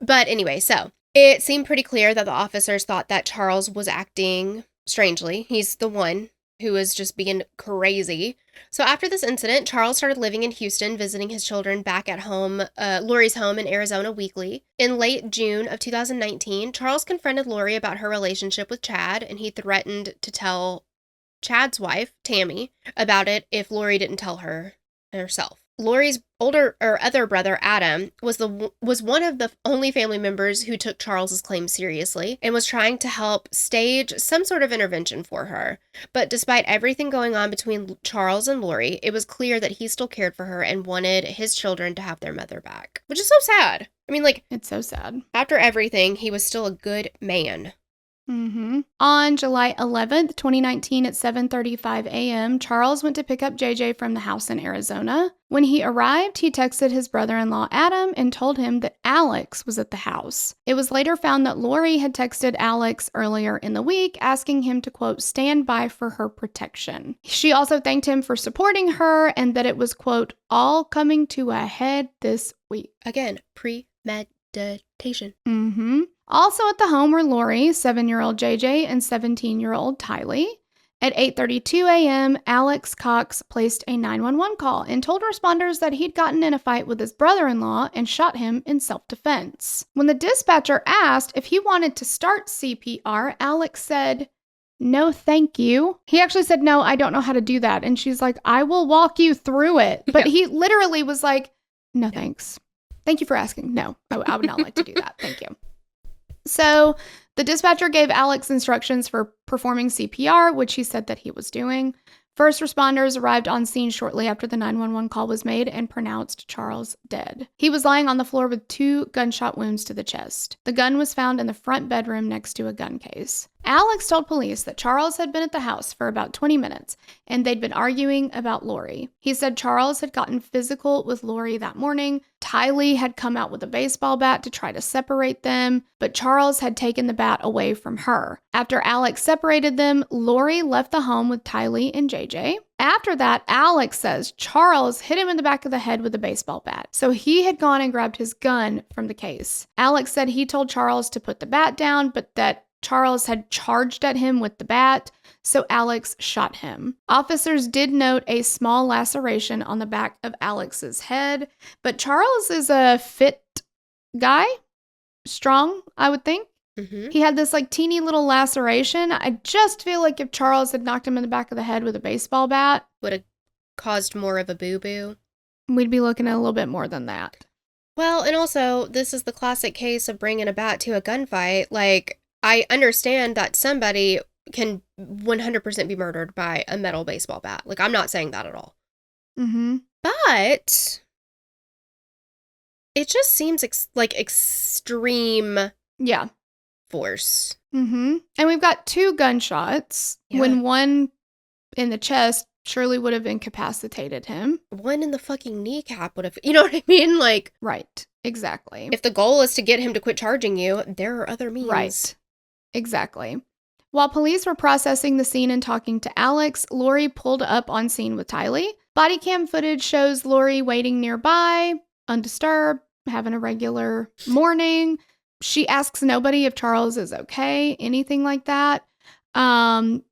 But anyway, so it seemed pretty clear that the officers thought that Charles was acting strangely. He's the one who was just being crazy. So after this incident, Charles started living in Houston, visiting his children back at home, Lori's home in Arizona weekly. In late June of 2019, Charles confronted Lori about her relationship with Chad, and he threatened to tell Chad's wife, Tammy, about it if Lori didn't tell her herself. Lori's other brother, Adam, was one of the only family members who took Charles's claim seriously and was trying to help stage some sort of intervention for her. But despite everything going on between Charles and Lori, it was clear that he still cared for her and wanted his children to have their mother back, which is so sad. I mean, like, it's so sad. After everything, he was still a good man. On July 11th, 2019 at 7:35 a.m., Charles went to pick up JJ from the house in Arizona. When he arrived, he texted his brother-in-law Adam and told him that Alex was at the house. It was later found that Lori had texted Alex earlier in the week asking him to, quote, stand by for her protection. She also thanked him for supporting her and that it was, quote, all coming to a head this week. Again, premeditation. Also at the home were Lori, 7-year-old JJ, and 17-year-old Tylee. At 8:32 a.m., Alex Cox placed a 911 call and told responders that he'd gotten in a fight with his brother-in-law and shot him in self-defense. When the dispatcher asked if he wanted to start CPR, Alex said, no, thank you. He actually said, no, I don't know how to do that. And she's like, I will walk you through it. But he literally was like, no, thanks. Thank you for asking. No, I would not like to do that. Thank you. So the dispatcher gave Alex instructions for performing CPR, which he said that he was doing. First responders arrived on scene shortly after the 911 call was made and pronounced Charles dead. He was lying on the floor with 2 gunshot wounds to the chest. The gun was found in the front bedroom next to a gun case. Alex told police that Charles had been at the house for about 20 minutes and they'd been arguing about Lori. He said Charles had gotten physical with Lori that morning. Tylee had come out with a baseball bat to try to separate them, but Charles had taken the bat away from her. After Alex separated them, Lori left the home with Tylee and JJ. After that, Alex says Charles hit him in the back of the head with a baseball bat. So he had gone and grabbed his gun from the case. Alex said he told Charles to put the bat down, but that Charles had charged at him with the bat, so Alex shot him. Officers did note a small laceration on the back of Alex's head, but Charles is a fit guy, strong, I would think. He had this like teeny little laceration. I just feel like if Charles had knocked him in the back of the head with a baseball bat, would have caused more of a boo-boo. We'd be looking at a little bit more than that. Well, and also, this is the classic case of bringing a bat to a gunfight. Like, I understand that somebody can 100% be murdered by a metal baseball bat. Like, I'm not saying that at all. But it just seems like extreme force. And we've got 2 gunshots. When one in the chest surely would have incapacitated him. One in the fucking kneecap would have, you know what I mean? Like, right, exactly. If the goal is to get him to quit charging you, there are other means. Right. Exactly. While police were processing the scene and talking to Alex, Lori pulled up on scene with Tylee. Body cam footage shows Lori waiting nearby, undisturbed, having a regular morning. She asks nobody if Charles is okay, anything like that.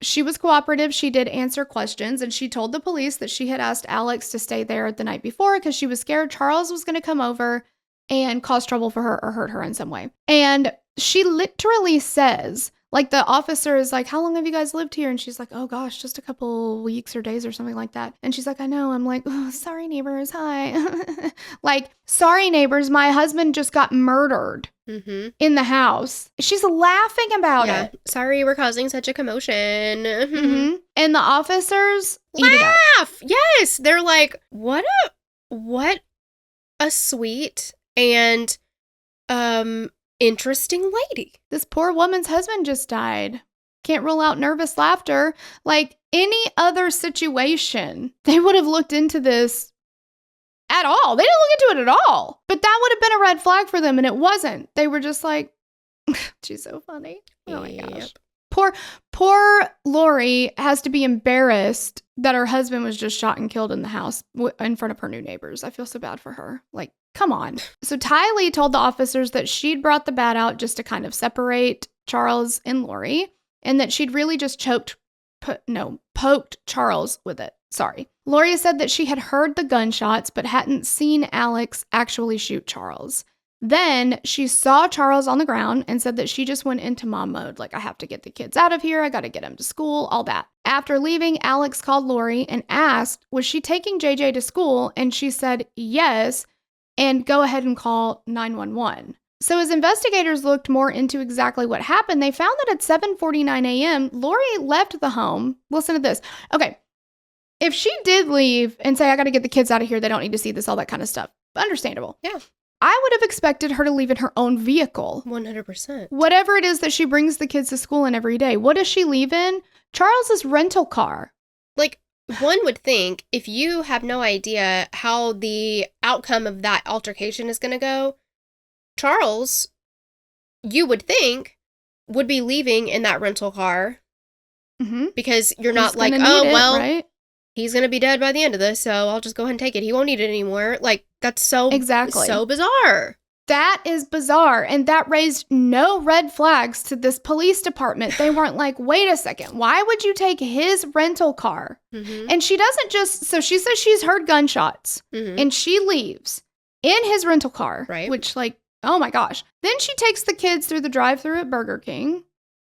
She was cooperative. She did answer questions, and she told the police that she had asked Alex to stay there the night before because she was scared Charles was going to come over and cause trouble for her or hurt her in some way. And she literally says, like, the officer is like, how long have you guys lived here? And she's like, oh gosh, just a couple weeks or days or something like that. And she's like, I know. I'm like, oh, sorry, neighbors. Hi. Like, sorry, neighbors. My husband just got murdered in the house. She's laughing about it. Sorry, we're causing such a commotion. And the officers laugh. Yes. They're like, what a sweet and interesting lady. This poor woman's husband just died. Can't rule out nervous laughter. Like, any other situation, they would have looked into this at all. They didn't look into it at all. But that would have been a red flag for them, and it wasn't. They were just like, she's so funny. Oh my gosh. Poor Lori has to be embarrassed that her husband was just shot and killed in the house in front of her new neighbors. I feel so bad for her. Like, come on. So Tylee told the officers that she'd brought the bat out just to kind of separate Charles and Lori, and that she'd really just poked Charles with it. Sorry. Lori said that she had heard the gunshots but hadn't seen Alex actually shoot Charles. Then she saw Charles on the ground and said that she just went into mom mode. Like, I have to get the kids out of here. I got to get them to school, all that. After leaving, Alex called Lori and asked, was she taking JJ to school? And she said, yes, and go ahead and call 911. So as investigators looked more into exactly what happened, they found that at 7:49 a.m., Lori left the home. Listen to this. Okay, if she did leave and say, I got to get the kids out of here, they don't need to see this, all that kind of stuff. Understandable. Yeah. I would have expected her to leave in her own vehicle. 100%. Whatever it is that she brings the kids to school in every day. What does she leave in? Charles's rental car. Like, one would think if you have no idea how the outcome of that altercation is going to go, Charles, you would think, would be leaving in that rental car because you're not like, oh, well, right? He's going to be dead by the end of this, so I'll just go ahead and take it. He won't need it anymore. Like, that's so bizarre. That is bizarre. And that raised no red flags to this police department. They weren't like, wait a second, why would you take his rental car? And she doesn't just, so she says she's heard gunshots and she leaves in his rental car, right? Which, like, oh my gosh. Then she takes the kids through the drive-thru at Burger King.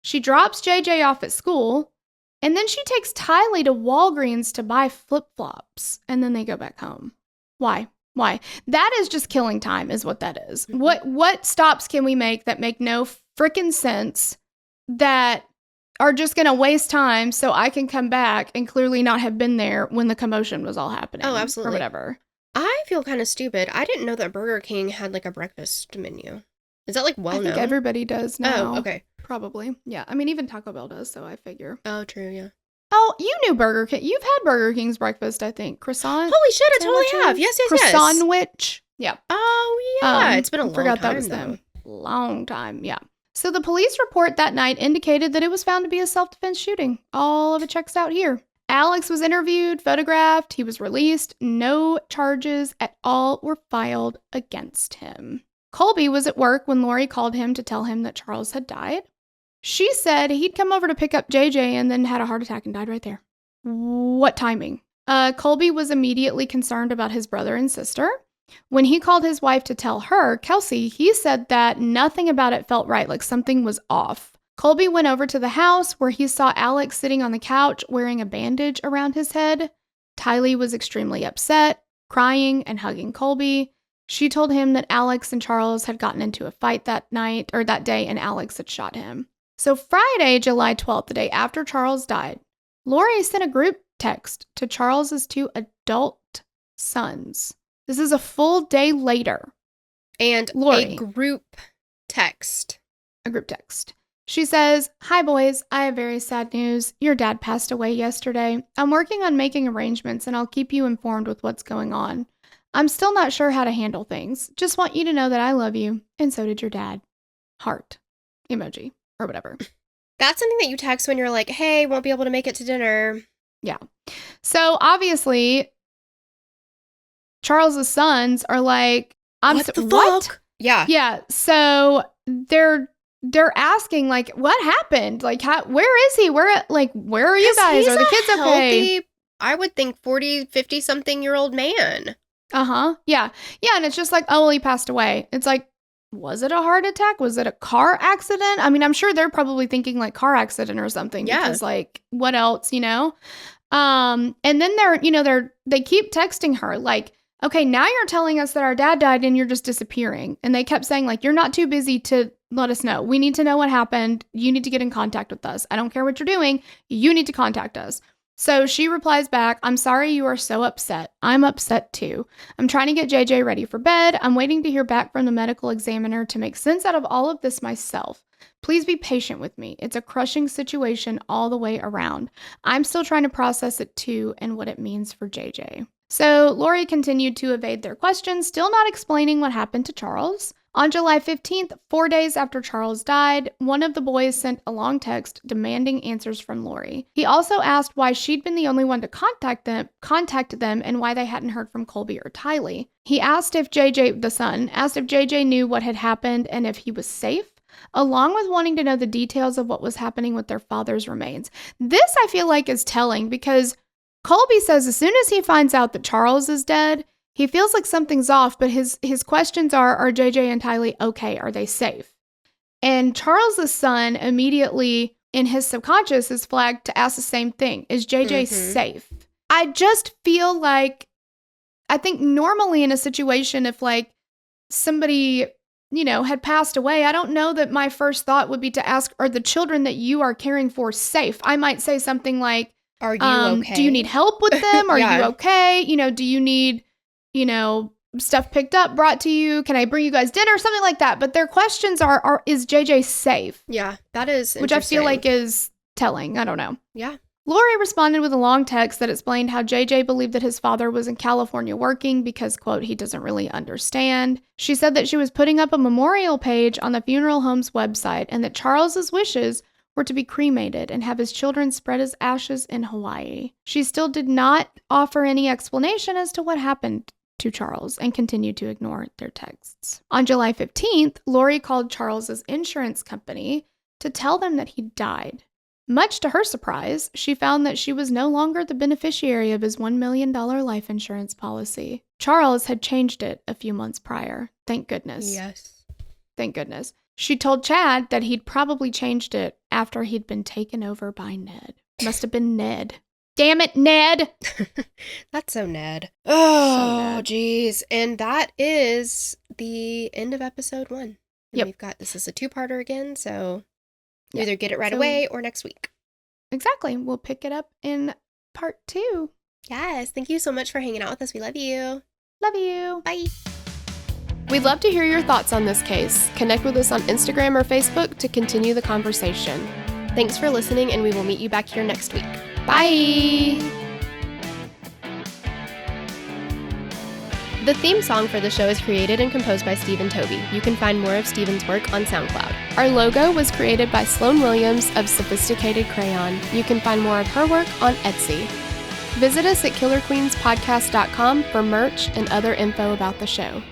She drops JJ off at school. And then she takes Tylee to Walgreens to buy flip-flops. And then they go back home. Why? That is just killing time is what that is. What stops can we make that make no freaking sense that are just going to waste time so I can come back and clearly not have been there when the commotion was all happening? Oh, absolutely. Or whatever. I feel kind of stupid. I didn't know that Burger King had like a breakfast menu. Is that like well known? I think everybody does now. Oh, okay. Probably. Yeah. I mean, even Taco Bell does, so I figure. Oh, true, yeah. Oh, you knew Burger King. You've had Burger King's breakfast, I think. Croissant. Holy shit, I totally have. Yes. Croissant-wich. Yeah. Oh, yeah. It's been a long time, that was them. Long time, yeah. So the police report that night indicated that it was found to be a self-defense shooting. All of it checks out here. Alex was interviewed, photographed, he was released. No charges at all were filed against him. Colby was at work when Lori called him to tell him that Charles had died. She said he'd come over to pick up JJ and then had a heart attack and died right there. What timing? Colby was immediately concerned about his brother and sister. When he called his wife to tell her, Kelsey, he said that nothing about it felt right, like something was off. Colby went over to the house where he saw Alex sitting on the couch wearing a bandage around his head. Tylee was extremely upset, crying and hugging Colby. She told him that Alex and Charles had gotten into a fight that day and Alex had shot him. So Friday, July 12th, the day after Charles died, Lori sent a group text to Charles's 2 adult sons. This is a full day later. And Lori, a group text. She says, "Hi boys, I have very sad news. Your dad passed away yesterday. I'm working on making arrangements and I'll keep you informed with what's going on. I'm still not sure how to handle things. Just want you to know that I love you, and so did your dad. Heart. Emoji. Or whatever." That's something that you text when you're like, hey, won't be able to make it to dinner. Yeah. So obviously, Charles's sons are like, What the fuck? Yeah. Yeah. So they're asking, like, what happened? Like, where is he? Where are you guys? Are the kids okay? I would think 40, 50 something year old man. Uh-huh. Yeah. Yeah. And it's just like, oh, well, he passed away. It's like, was it a heart attack? Was it a car accident? I mean, I'm sure they're probably thinking like car accident or something. Yeah. Because like, what else, And then they keep texting her like, okay, now you're telling us that our dad died and you're just disappearing. And they kept saying like, you're not too busy to let us know. We need to know what happened. You need to get in contact with us. I don't care what you're doing. You need to contact us. So she replies back, I'm sorry you are so upset. I'm upset too. I'm trying to get JJ ready for bed. I'm waiting to hear back from the medical examiner to make sense out of all of this myself. Please be patient with me. It's a crushing situation all the way around. I'm still trying to process it too and what it means for JJ. So Lori continued to evade their questions, still not explaining what happened to Charles. On July 15th, 4 days after Charles died, one of the boys sent a long text demanding answers from Lori. He also asked why she'd been the only one to contact them and why they hadn't heard from Colby or Tylee. He asked if JJ, the son, asked if JJ knew what had happened and if he was safe, along with wanting to know the details of what was happening with their father's remains. This, I feel like, is telling because Colby says as soon as he finds out that Charles is dead, he feels like something's off, but his questions are JJ and Tylee okay? Are they safe? And Charles's son immediately in his subconscious is flagged to ask the same thing. Is JJ safe? I just feel like, I think normally in a situation, if like somebody, had passed away, I don't know that my first thought would be to ask, are the children that you are caring for safe? I might say something like, are you okay? Do you need help with them? Are you okay? Do you need, stuff picked up, brought to you? Can I bring you guys dinner? Something like that. But their questions are is JJ safe? Yeah, that is interesting. Which I feel like is telling. I don't know. Yeah. Lori responded with a long text that explained how JJ believed that his father was in California working because, quote, he doesn't really understand. She said that she was putting up a memorial page on the funeral home's website and that Charles's wishes were to be cremated and have his children spread his ashes in Hawaii. She still did not offer any explanation as to what happened to Charles and continued to ignore their texts. On July 15th, Lori called Charles's insurance company to tell them that he died. Much to her surprise, she found that she was no longer the beneficiary of his $1 million life insurance policy. Charles had changed it a few months prior. Thank goodness. Yes. Thank goodness. She told Chad that he'd probably changed it after he'd been taken over by Ned. Must have been Ned. Damn it, Ned! That's so Ned. Oh, jeez. And that is the end of episode 1. And this is a 2-parter again, so either get it right away or next week. Exactly. We'll pick it up in part 2. Yes. Thank you so much for hanging out with us. We love you. Love you. Bye. We'd love to hear your thoughts on this case. Connect with us on Instagram or Facebook to continue the conversation. Thanks for listening, and we will meet you back here next week. Bye! The theme song for the show is created and composed by Stephen Toby. You can find more of Stephen's work on SoundCloud. Our logo was created by Sloan Williams of Sophisticated Crayon. You can find more of her work on Etsy. Visit us at killerqueenspodcast.com for merch and other info about the show.